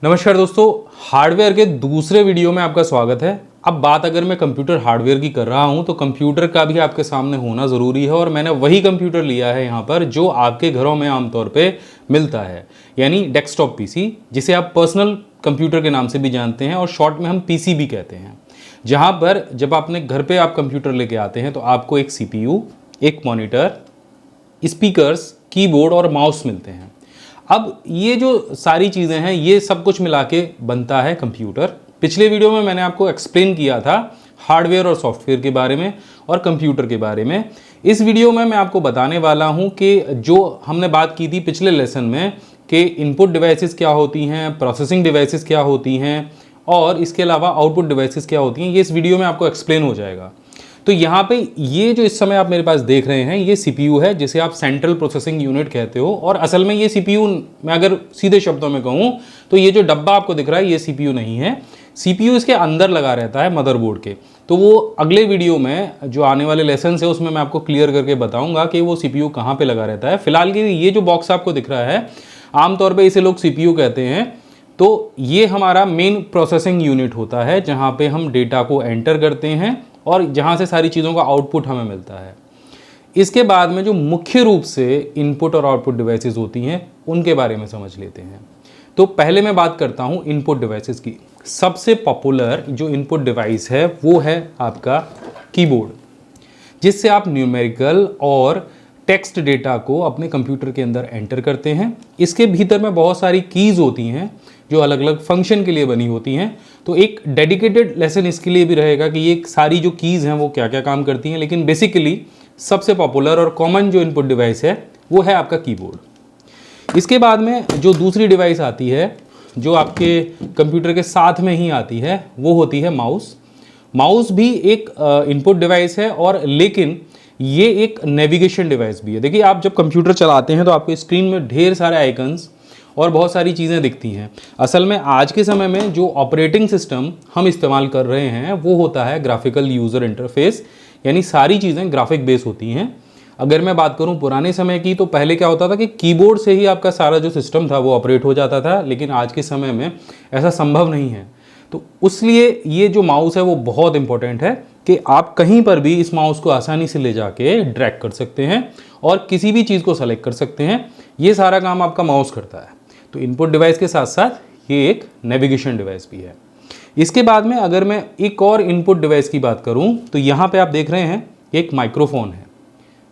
नमस्कार दोस्तों, हार्डवेयर के दूसरे वीडियो में आपका स्वागत है। अब बात अगर मैं कंप्यूटर हार्डवेयर की कर रहा हूं तो कंप्यूटर का भी आपके सामने होना ज़रूरी है और मैंने वही कंप्यूटर लिया है यहाँ पर जो आपके घरों में आमतौर पे मिलता है, यानी डेस्कटॉप पीसी, जिसे आप पर्सनल कंप्यूटर के नाम से भी जानते हैं और शॉर्ट में हम पीसी भी कहते हैं। जहाँ पर जब अपने घर पे आप कंप्यूटर लेके आते हैं तो आपको एक सीपीयू, एक मॉनिटर, स्पीकर्स, कीबोर्ड और माउस मिलते हैं। अब ये जो सारी चीज़ें हैं ये सब कुछ मिला के बनता है कंप्यूटर। पिछले वीडियो में मैंने आपको एक्सप्लेन किया था हार्डवेयर और सॉफ्टवेयर के बारे में और कंप्यूटर के बारे में। इस वीडियो में मैं आपको बताने वाला हूं कि जो हमने बात की थी पिछले लेसन में कि इनपुट डिवाइसेस क्या होती हैं, प्रोसेसिंग डिवाइसेस क्या होती हैं और इसके अलावा आउटपुट डिवाइसेस क्या होती हैं, ये इस वीडियो में आपको एक्सप्लेन हो जाएगा। तो यहाँ पे ये जो इस समय आप मेरे पास देख रहे हैं ये सीपीयू है, जिसे आप सेंट्रल प्रोसेसिंग यूनिट कहते हो। और असल में ये सीपीयू, मैं अगर सीधे शब्दों में कहूँ तो ये जो डब्बा आपको दिख रहा है ये सीपीयू नहीं है। सीपीयू इसके अंदर लगा रहता है मदरबोर्ड के। तो वो अगले वीडियो में जो आने वाले लेसन है उसमें मैं आपको क्लियर करके बताऊंगा कि वो सीपीयू कहाँ पे लगा रहता है। फिलहाल के ये जो बॉक्स आपको दिख रहा है आमतौर पर इसे लोग सीपीयू कहते हैं। तो ये हमारा मेन प्रोसेसिंग यूनिट होता है जहाँ पे हम डेटा को एंटर करते हैं और जहाँ से सारी चीज़ों का आउटपुट हमें मिलता है। इसके बाद में जो मुख्य रूप से इनपुट और आउटपुट डिवाइसेस होती हैं उनके बारे में समझ लेते हैं। तो पहले मैं बात करता हूँ इनपुट डिवाइसेस की। सबसे पॉपुलर जो इनपुट डिवाइस है वो है आपका कीबोर्ड, जिससे आप न्यूमेरिकल और टेक्स्ट डेटा को अपने कंप्यूटर के अंदर एंटर करते हैं। इसके भीतर में बहुत सारी कीज़ होती हैं जो अलग अलग फंक्शन के लिए बनी होती हैं। तो एक डेडिकेटेड लेसन इसके लिए भी रहेगा कि ये सारी जो कीज़ हैं वो क्या क्या काम करती हैं। लेकिन बेसिकली सबसे पॉपुलर और कॉमन जो इनपुट डिवाइस है वो है आपका कीबोर्ड। इसके बाद में जो दूसरी डिवाइस आती है जो आपके कंप्यूटर के साथ में ही आती है वो होती है माउस। माउस भी एक इनपुट डिवाइस है और लेकिन ये एक नेविगेशन डिवाइस भी है। देखिए, आप जब कंप्यूटर चलाते हैं तो आपको स्क्रीन में ढेर सारे आइकन्स और बहुत सारी चीज़ें दिखती हैं। असल में आज के समय में जो ऑपरेटिंग सिस्टम हम इस्तेमाल कर रहे हैं वो होता है ग्राफिकल यूज़र इंटरफेस, यानी सारी चीज़ें ग्राफिक बेस होती हैं। अगर मैं बात करूं पुराने समय की तो पहले क्या होता था कि कीबोर्ड से ही आपका सारा जो सिस्टम था वो ऑपरेट हो जाता था, लेकिन आज के समय में ऐसा संभव नहीं है। तो उसलिए ये जो माउस है वो बहुत इंपॉर्टेंट है कि आप कहीं पर भी इस माउस को आसानी से ले जाके ड्रैग कर सकते हैं और किसी भी चीज़ को सेलेक्ट कर सकते हैं। ये सारा काम आपका माउस करता है। तो इनपुट डिवाइस के साथ साथ ये एक नेविगेशन डिवाइस भी है। इसके बाद में अगर मैं एक और इनपुट डिवाइस की बात करूं तो यहाँ पे आप देख रहे हैं एक माइक्रोफोन है।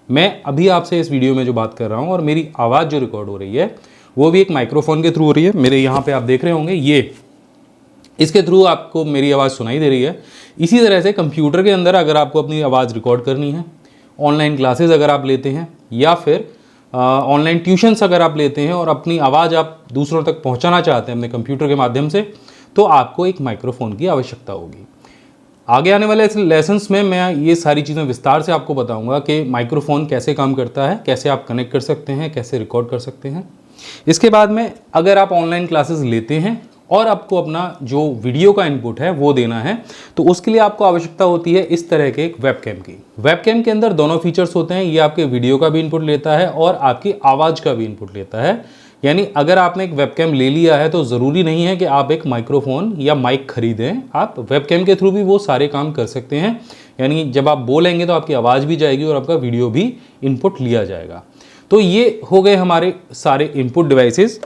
मैं अभी आपसे इस वीडियो में जो बात कर रहा हूँ और मेरी आवाज़ जो रिकॉर्ड हो रही है वो भी एक माइक्रोफोन के थ्रू हो रही है। मेरे यहाँ पे आप देख रहे होंगे ये, इसके थ्रू आपको मेरी आवाज़ सुनाई दे रही है। इसी तरह से कंप्यूटर के अंदर अगर आपको अपनी आवाज़ रिकॉर्ड करनी है, ऑनलाइन क्लासेस अगर आप लेते हैं या फिर ऑनलाइन ट्यूशन्स अगर आप लेते हैं और अपनी आवाज़ आप दूसरों तक पहुंचाना चाहते हैं अपने कंप्यूटर के माध्यम से, तो आपको एक माइक्रोफोन की आवश्यकता होगी। आगे आने वाले लेसन्स में मैं ये सारी चीज़ें विस्तार से आपको बताऊंगा कि माइक्रोफोन कैसे काम करता है, कैसे आप कनेक्ट कर सकते हैं, कैसे रिकॉर्ड कर सकते हैं। इसके बाद में अगर आप ऑनलाइन क्लासेस लेते हैं और आपको अपना जो वीडियो का इनपुट है वो देना है तो उसके लिए आपको आवश्यकता होती है इस तरह के एक वेबकैम की। वेबकैम के अंदर दोनों फीचर्स होते हैं। ये आपके वीडियो का भी इनपुट लेता है और आपकी आवाज़ का भी इनपुट लेता है। यानी अगर आपने एक वेबकैम ले लिया है तो ज़रूरी नहीं है कि आप एक माइक्रोफोन या माइक खरीदें, आप वेबकैम के थ्रू भी वो सारे काम कर सकते हैं। यानी जब आप बोलेंगे तो आपकी आवाज़ भी जाएगी और आपका वीडियो भी इनपुट लिया जाएगा। तो ये हो गए हमारे सारे इनपुट डिवाइसेस।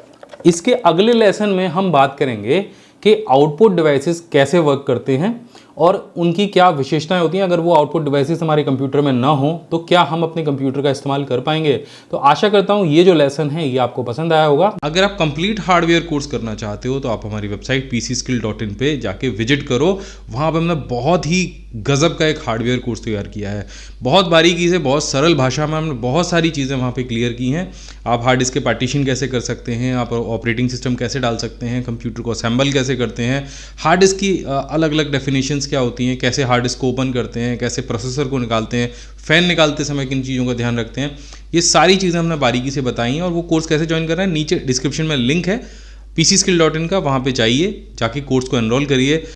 इसके अगले लेसन में हम बात करेंगे कि आउटपुट डिवाइसेस कैसे वर्क करते हैं और उनकी क्या विशेषताएं होती हैं। अगर वो आउटपुट डिवाइसेस हमारे कंप्यूटर में ना हो तो क्या हम अपने कंप्यूटर का इस्तेमाल कर पाएंगे। तो आशा करता हूँ ये जो लेसन है ये आपको पसंद आया होगा। अगर आप कंप्लीट हार्डवेयर कोर्स करना चाहते हो तो आप हमारी वेबसाइट pcskill.in पे जाके विजिट करो। वहाँ पर हमने बहुत ही गजब का एक हार्डवेयर कोर्स तैयार किया है। बहुत बारीकी से, बहुत सरल भाषा में हमने बहुत सारी चीज़ें वहाँ पे क्लियर की हैं। आप हार्ड डिस्क के पार्टीशन कैसे कर सकते हैं, आप ऑपरेटिंग सिस्टम कैसे डाल सकते हैं, कंप्यूटर को असेंबल कैसे करते हैं, हार्ड डिस्क की अलग अलग डेफिनेशंस क्या होती हैं, कैसे हार्ड डिस्क को ओपन करते हैं, कैसे प्रोसेसर को निकालते हैं, फ़ैन निकालते समय किन चीज़ों का ध्यान रखते हैं, ये सारी चीज़ें हमने बारीकी से बताई हैं। और वो कोर्स कैसे ज्वाइन करना है, नीचे डिस्क्रिप्शन में लिंक है pcskill.in का, वहाँ पे जाइए, जाके कोर्स को एनरोल करिए।